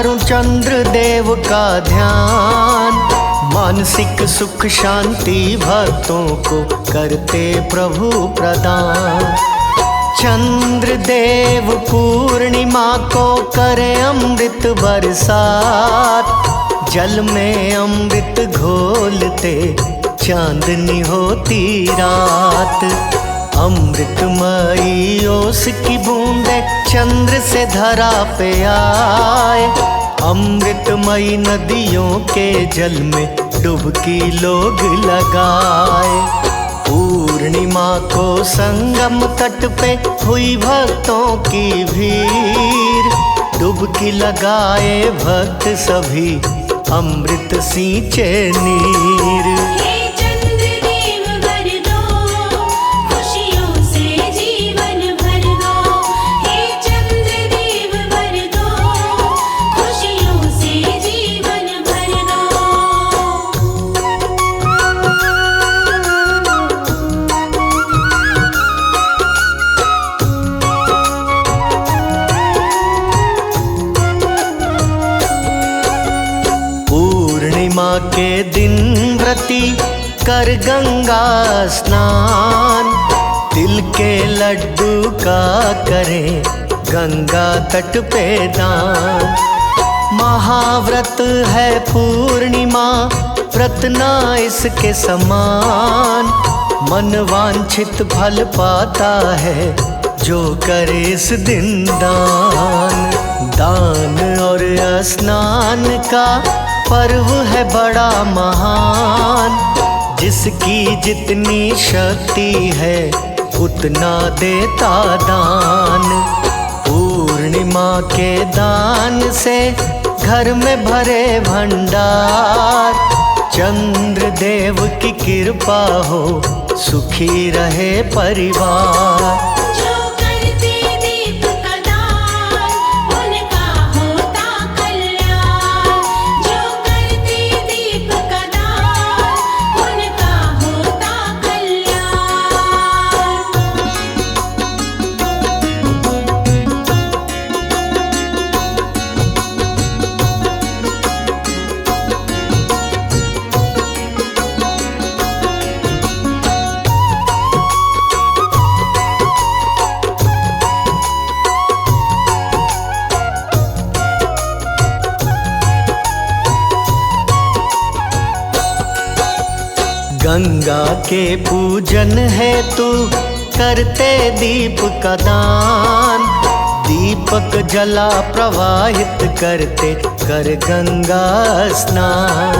करूं चंद्र देव का ध्यान। मानसिक सुख शांति भक्तों को करते प्रभु प्रदान। चंद्र देव पूर्णिमा को करे अमृत बरसात। जल में अमृत घोलते चांदनी होती रात। अमृतमयी ओस की बूंदे चंद्र से धरा पे आए। अमृतमयी नदियों के जल में डुबकी लोग लगाए। पूर्णिमा को संगम तट पे हुई भक्तों की भीड़। डुबकी लगाए भक्त सभी अमृत सींचे नीर। पूर्णिमा के दिन व्रती कर गंगा स्नान। तिल के लड्डू का करें गंगा तट पे दान। महाव्रत है पूर्णिमा व्रत ना इसके समान। मन वांछित फल पाता है जो करे इस दिन दान। दान और स्नान का पर्व है बड़ा महान। जिसकी जितनी शक्ति है उतना देता दान। पूर्णिमा के दान से घर में भरे भंडार। चंद्र देव की कृपा हो सुखी रहे परिवार। गंगा के पूजन है तू करते दीप का दान। दीपक जला प्रवाहित करते कर गंगा स्नान।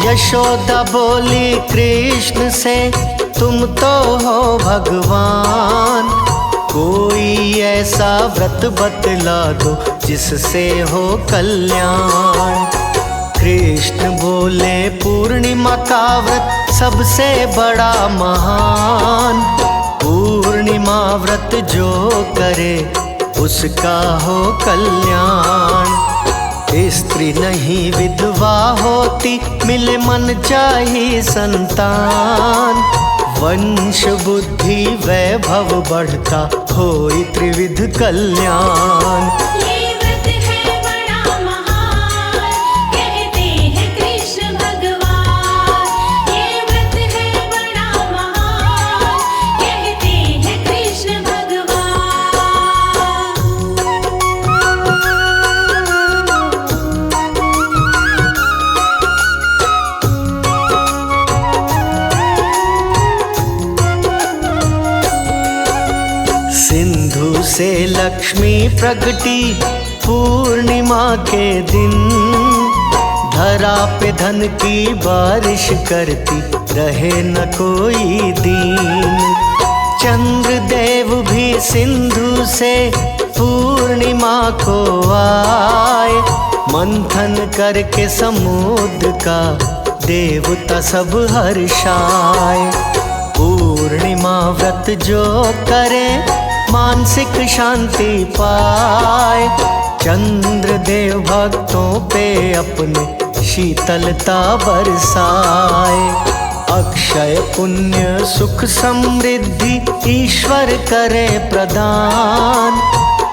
यशोदा बोली कृष्ण से तुम तो हो भगवान। कोई ऐसा व्रत बतला दो जिससे हो कल्याण। कृष्ण बोले पूर्णिमा का व्रत सबसे बड़ा महान। पूर्णिमा व्रत जो करे उसका हो कल्याण। स्त्री नहीं विधवा होती मिले मन चाहिए संतान। वंश बुद्धि वैभव बढ़ता होई त्रिविध कल्याण। सिंधु से लक्ष्मी प्रगटी पूर्णिमा के दिन। धरा पे धन की बारिश करती रहे न कोई दीन। चंद्र देव भी सिंधु से पूर्णिमा को आए। मंथन करके समुद्र का देवता सब हर्षाए। पूर्णिमा व्रत जो करे मानसिक शांति पाए। चंद्र देव भक्तों पे अपने शीतलता बरसाए। अक्षय पुण्य सुख समृद्धि ईश्वर करे प्रदान।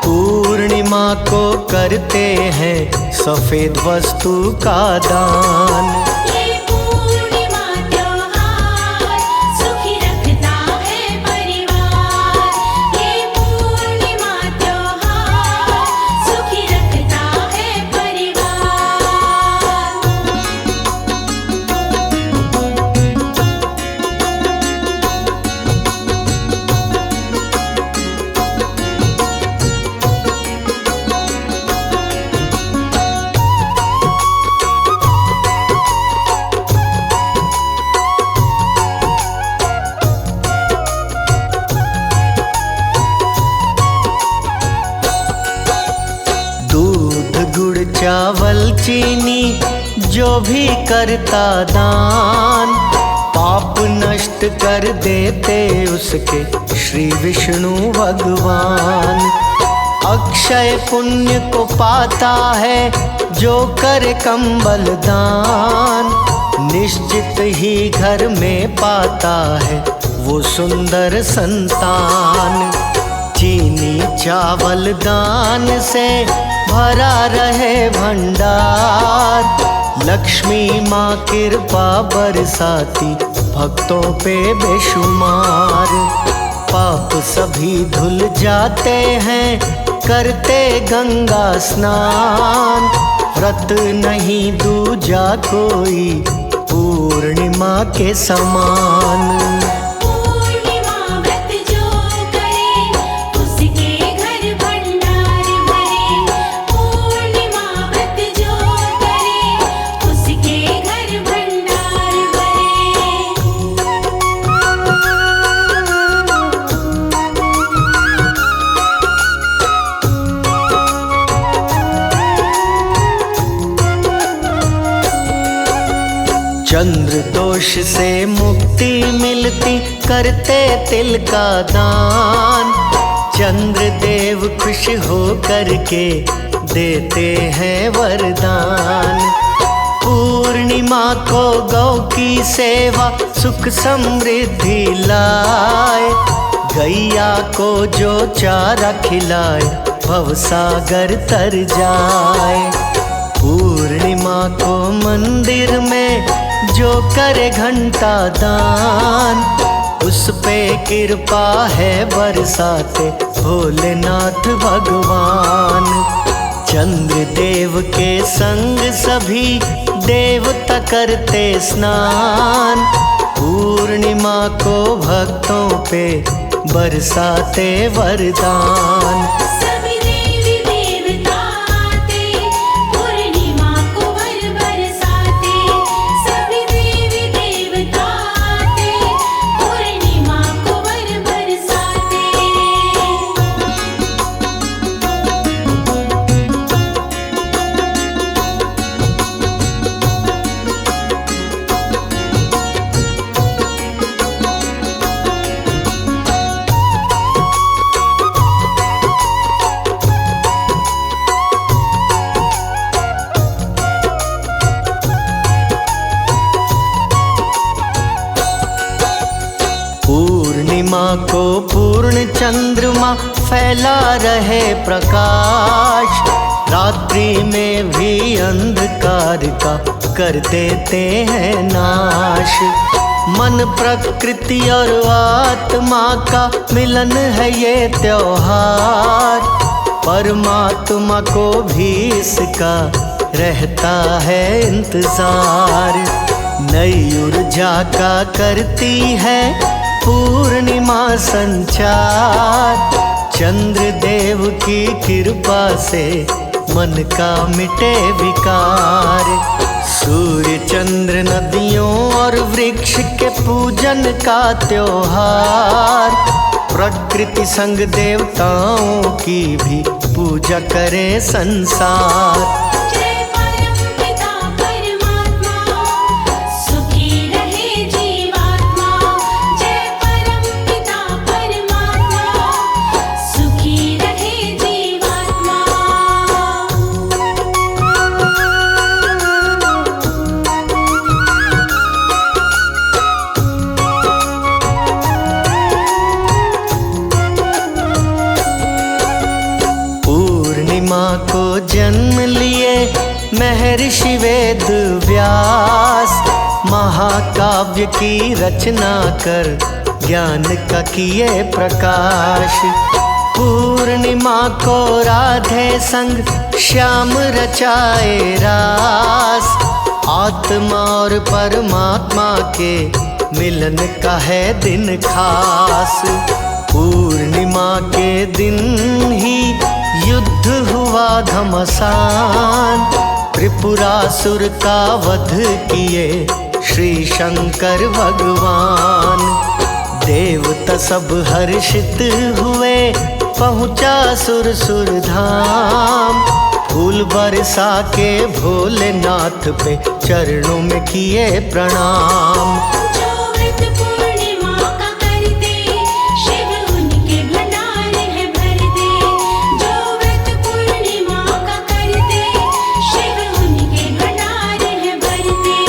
पूर्णिमा को करते हैं सफेद वस्तु का दान। ये पूर्णिमा त्योहार सुखी रखता है परिवार। ये पूर्णिमा त्योहार सुखी रखता है परिवार। दूध गुड़ चावल चीनी जो भी करता दान, पाप नष्ट कर देते उसके श्री विष्णु भगवान। अक्षय पुण्य को पाता है जो करे कंबल दान, निश्चित ही घर में पाता है वो सुंदर संतान। चीनी चावल दान से भरा रहे भंडार, लक्ष्मी माँ कृपा बरसाती भक्तों पे बेशुमार। पाप सभी धुल जाते हैं करते गंगा स्नान, व्रत नहीं दूजा कोई पूर्णिमा के समान। पूर्णिमा व्रत जो करे उसके घर भंडार भरे। पूर्णिमा व्रत जो करे उसके घर भंडार भरे। चंद्र दोष से मुक्ति मिलती करते तिल का दान, चंद्र देव खुश हो करके देते हैं वरदान। पूर्णिमा को गौ की सेवा सुख समृद्धि लाए, गैया को जो चारा खिलाए भवसागर तर जाए। पूर्णिमा को मंदिर में जो करे घंटा दान, उस पे कृपा है बरसाते भोलेनाथ भगवान। चंद्र देव के संग सभी देवता करते स्नान, पूर्णिमा को भक्तों पे बरसाते वरदान। सभी देवी देवता आते पूर्णिमा को वर बरसाते। सभी देवी देवता आते पूर्णिमा को वर बरसाते। पूर्णिमा को पूर्ण चंद्रमा फैला रहे प्रकाश, रात्रि में भी अंधकार का कर देते हैं नाश। मन प्रकृति और आत्मा का मिलन है ये त्योहार, परमात्मा को भी इसका रहता है इंतजार। नई ऊर्जा का करती है पूर्णिमा संचार, चंद्र देव की कृपा से मन का मिटे विकार। सूर्य चंद्र नदियों और वृक्ष के पूजन का त्योहार, प्रकृति संग देवताओं की भी पूजा करे संसार। जय परमपिता परमात्मा सुखी रहे जीवात्मा। जय परमपिता परमात्मा सुखी रहे जीवात्मा। महर्षि वेद व्यास महाकाव्य की रचना कर ज्ञान का किए प्रकाश। पूर्णिमा को राधे संग श्याम रचाए रास। आत्मा और परमात्मा के मिलन का है दिन खास। पूर्णिमा के दिन ही युद्ध हुआ घमासान। त्रिपुरासुर का वध किए श्री शंकर भगवान। देवता सब हर्षित हुए पहुँचा सुर धाम। फूल बरसा के भोलेनाथ पे चरणों में किए प्रणाम। जो व्रत पूर्णिमा का करते शिव उनके भंडार है भर दे। जो व्रत पूर्णिमा का करते शिव उनके भंडार है भर दे।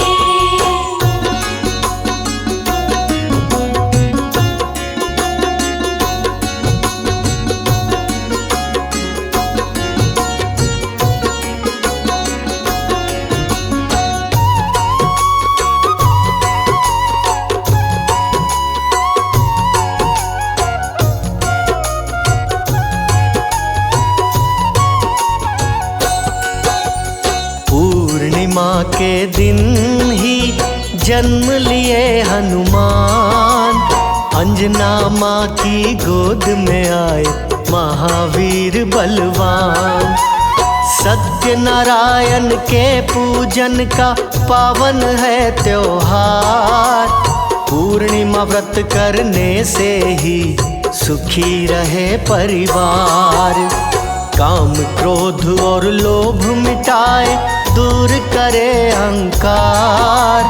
पूर्णिमा के दिन ही जन्म लिए हनुमान। अंजना माँ की गोद में आए महावीर बलवान। सत्यनारायण के पूजन का पावन है त्योहार। पूर्णिमा व्रत करने से ही सुखी रहे परिवार। काम क्रोध और लोभ मिटाए दूर करे अहंकार।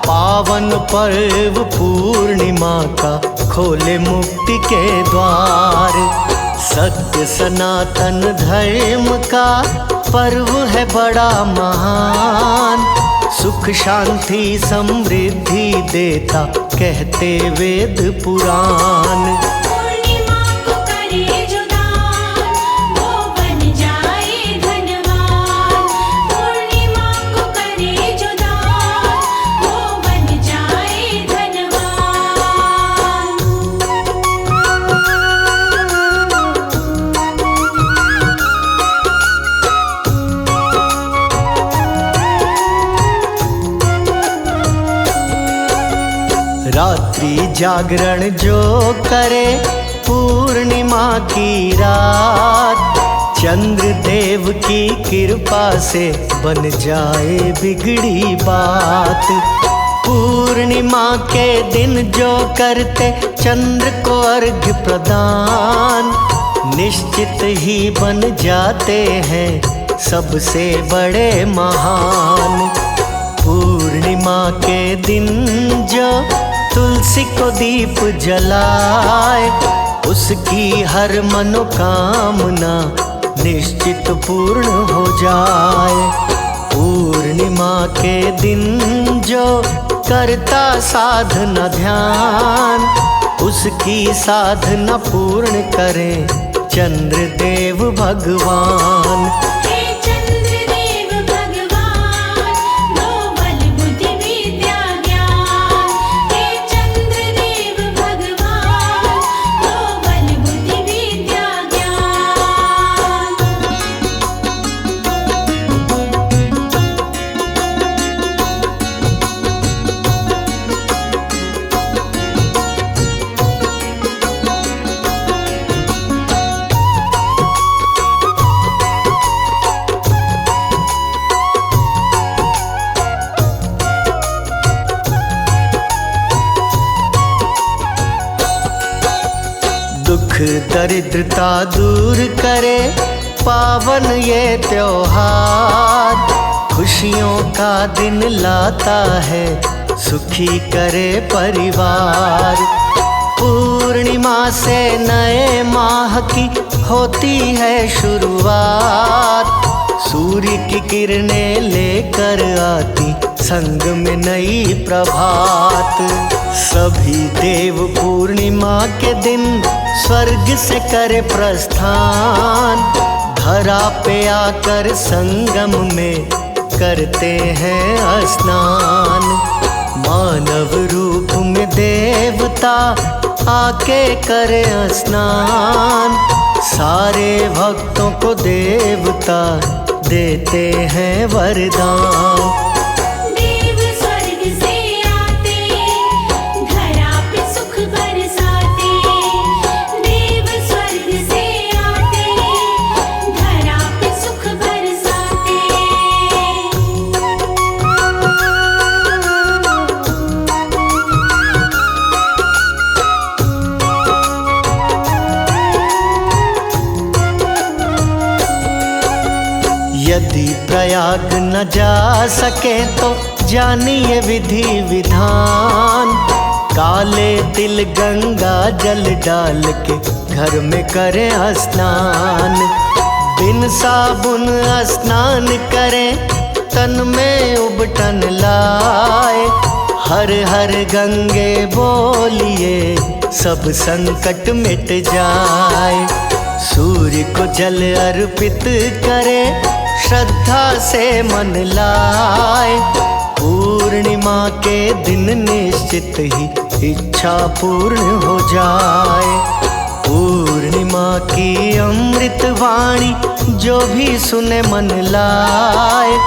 पावन पर्व पूर्णिमा का खोले मुक्ति के द्वार। सत्य सनातन धर्म का पर्व है बड़ा महान। सुख शांति समृद्धि देता कहते वेद पुराण। पूर्णिमा को करे जो दान वो बन जाए धनवान। पूर्णिमा को करे जो दान वो बन जाए धनवान। रात्रि जागरण जो करे पूर्णिमा की रात। चंद्र देव की कृपा से बन जाए बिगड़ी बात। पूर्णिमा के दिन जो करते चंद्र को अर्घ्य प्रदान। निश्चित ही बन जाते हैं सबसे बड़े महान। पूर्णिमा के दिन जो तुलसी को दीप जलाए उसकी हर मनोकामना निश्चित पूर्ण हो जाए। पूर्णिमा के दिन जो करता साधना ध्यान उसकी साधना पूर्ण करे चंद्रदेव भगवान। हे चंद्रदेव भगवान दो बल बुद्धि विद्या ज्ञान। हे चंद्रदेव भगवान दो बल बुद्धि विद्या ज्ञान। दुख दरिद्रता दूर करे पावन ये त्योहार। खुशियों का दिन लाता है सुखी करे परिवार। पूर्णिमा से नए माह की होती है शुरुआत। सूर्य की किरणें लेकर आती संग में नई प्रभात। सभी देव पूर्णिमा के दिन स्वर्ग से करे प्रस्थान। धरा पे आकर संगम में करते हैं स्नान। मानव रूप में देवता आके करे स्नान। सारे भक्तों को देवता देते हैं वरदान। देव स्वर्ग से आते, धरा पे सुख बरसाते। देव स्वर्ग से आते, धरा पे सुख बरसाते। यदि प्रयाग न जा सके तो जानिए विधि विधान। काले तिल गंगा जल डाल के घर में करें स्नान। बिन साबुन स्नान करें, तन में उबटन लाए। हर हर गंगे बोलिए, सब संकट मिट जाए। सूर्य को जल अर्पित करे, श्रद्धा से मन लाए। पूर्णिमा के दिन निश्चित ही इच्छा पूर्ण हो जाए। पूर्णिमा की अमृत वाणी जो भी सुने मन लाए।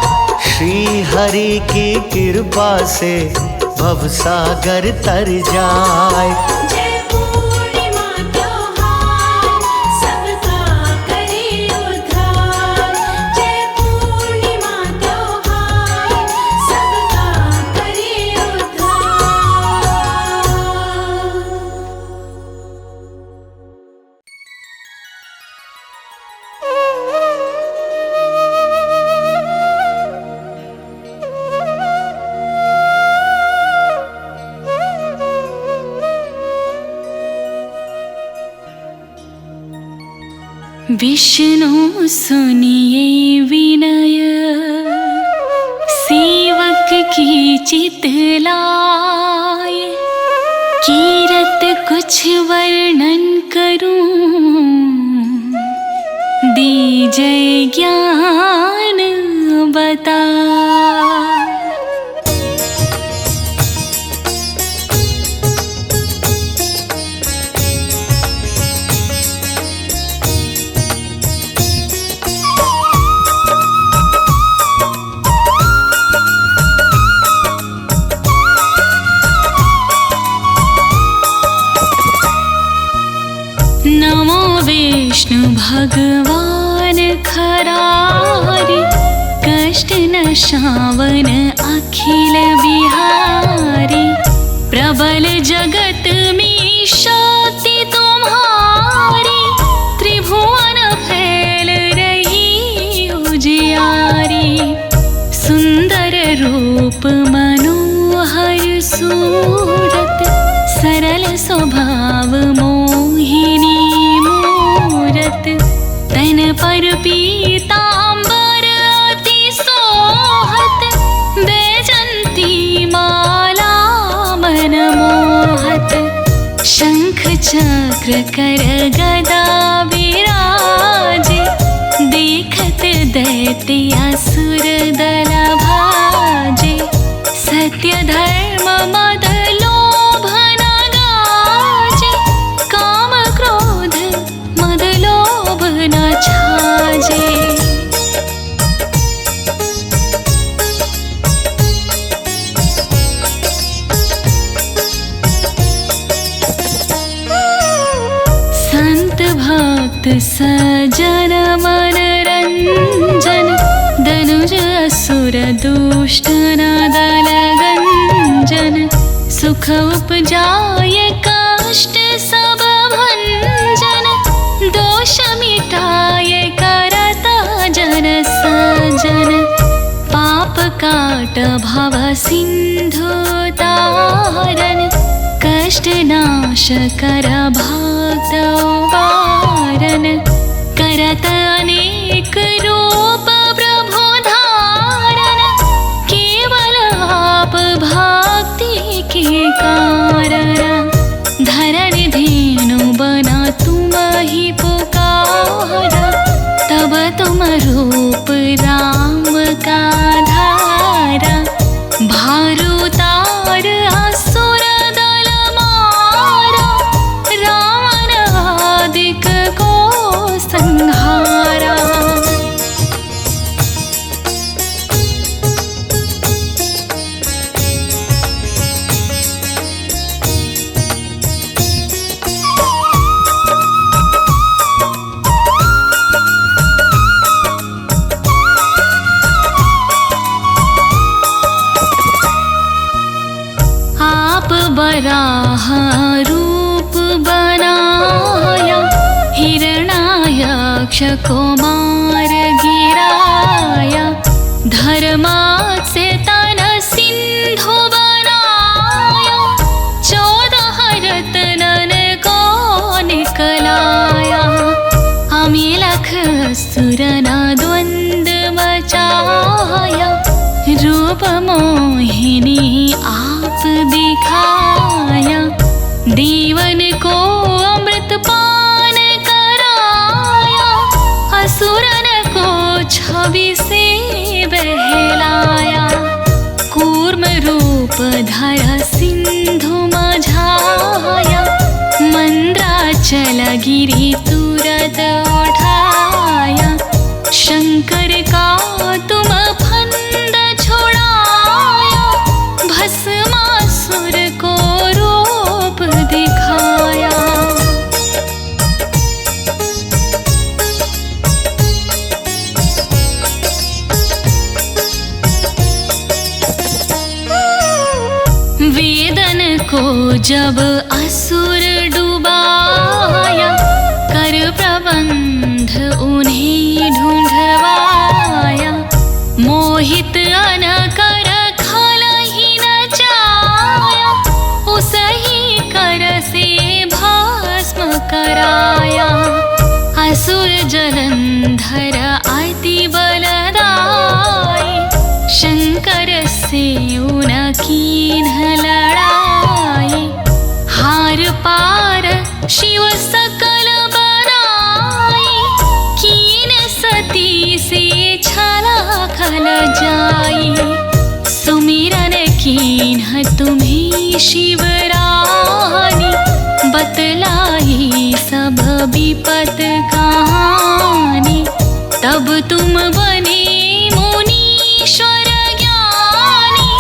श्री हरि की कृपा से भवसागर तर जाए। जय पूर्णिमा त्योहार, सबका करे उद्धार। जय पूर्णिमा त्योहार, सबका करे उद्धार। विष्णु सुनिए विनय, सेवक की चितलाय। कीरत कुछ वर्णन करूं, दीजय ज्ञान बता। नमो विष्णु भगवान खरारे, कष्ट नशावन अखिल बिहारी। प्रबल जगत में शक्ति तुम्हारी, त्रिभुवन फैल रही उजियारी। सुंदर रूप मनोहर सूरत, सरल स्वभाव मोहिनी मूरत। तन पर पीतांबर अति सोहत, बैजंती माला मन मोहत। शंख चक्र कर गदा विराजे, देखत दैत्य असुर दल भाजे। सत्य धर्म मद लोभ न गाजे, काम क्रोध मद लोभ न छाजे। संत भक्त सजन मन रंजन, धनुज असुर दुष्ट न दल गंजन। सुख उपजाय कष्ट सब भंजन, दोष मिटाय करता जन सजन। पाप काट भव सिंधु तारन, कष्ट नाश कर भक्त वारन। करत अनेक रूप प्रभु धारन, केवल आप भक्ति के कारण। धरण धेनु बना तुम ही पुकारा, तब तुम रूप राम का धारा। वराह रूप बनाया, हिरण्याक्ष को मार गिराया। धर्माचे तन सिंधु बनाया, 14 रत्नन को निकलाया। अमिलख असुरना द्वंद मचाया, रूप मोहिनी आप दिखाया। देवन को अमृत पान कराया, असुरन को छवि से बहलाया। कूर्म रूप धरा सिंधु मझाया, मंद्राचल गिरि तुरत उठाया। शंकर का तुम फंद छोड़ाया, भस्मासुर को रूप दिखाया। वेदन को जब असुर डुबाया, कर प्रबंध उन्हें ढूंढवाया। मोहित अन कर खल ही नचाया, उसही कर से भस्म कराया। असुर जलंधर अति बलदाई, शंकर से उनकी लड़ाई। हार पार शिव सकल बनाई, कीन सती से छला खल जाई। सुमिरन कीन्ह तुम्हें शिवरानी, बतलाई सब विपत कहानी। तब तुम बने मुनीश्वर ज्ञानी,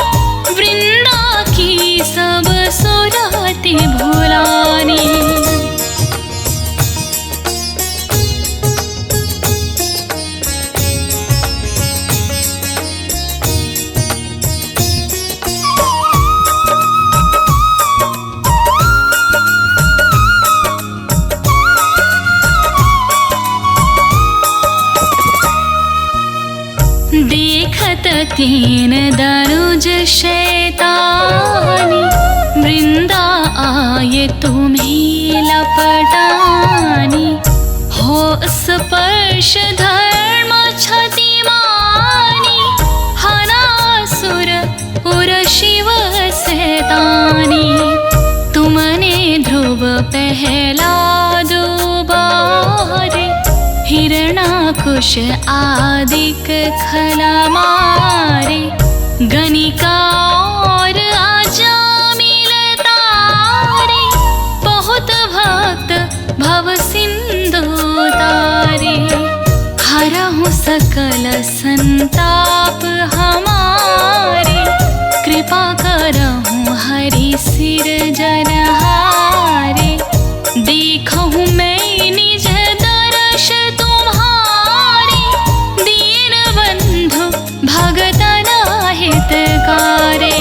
वृंदा की सब सुरति भुलानी। देखत तीन दनुज शैतानी, वृंदा आये तुम्हें लपटानी। हो स्पर्श धर्म क्षतिमानी, हनासुर उर शिव सैतानी। तुमने ध्रुव पहला दुबारे, हिरणाकुश आदिक खला मारे। गणिका और अजामिल तारे, बहुत भक्त भव सिंधु तारे। हरहु सकल संताप हमारे, कृपा करहु हरि सिर जनहारे। देखहु मैं निज दर्श तुम्हारे, दीन बंधु भगतन हितकारे।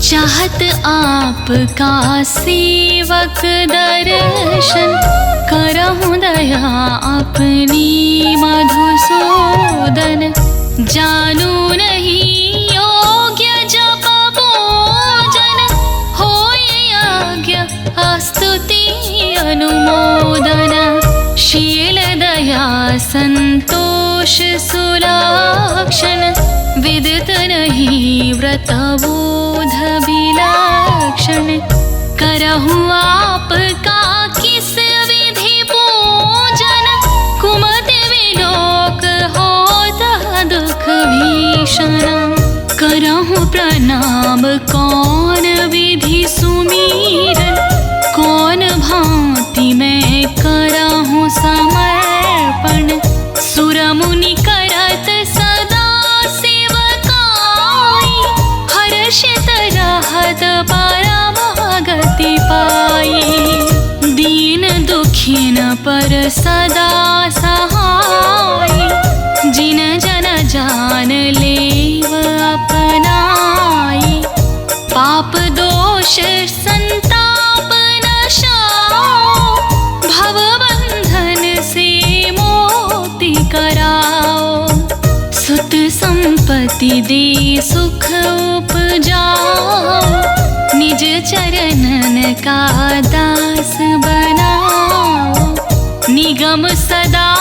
चाहत आपका सेवक दर्शन, करहु दया अपनी मधुसूदन। जानू नहीं योग्य जप पूजन, होय यज्ञ स्तुति अनुमोदन। शील दया संतोष सुलक्षण, विदित नहीं व्रत बोध विलक्षण। करहु आपका किस विधि पूजन, कुमति विलोक होता दुख भीषण। करहु प्रणाम कौन विधि सुमीरन, कौन भांति मैं करहु समर्पण। सुर मुनि करत सदा सेवकाई, हर्षित रहत परम गति पाई। दीन दुखिन पर और सदा सहाय, जिन जन जान लेव अपनाई। पाप दोष संताप नशाओ, भव बंधन से मोक्ति कराओ। सुत संपत्ति दे सुख उपजाओ, निज चरणन का दास बनाओ। निगम सदा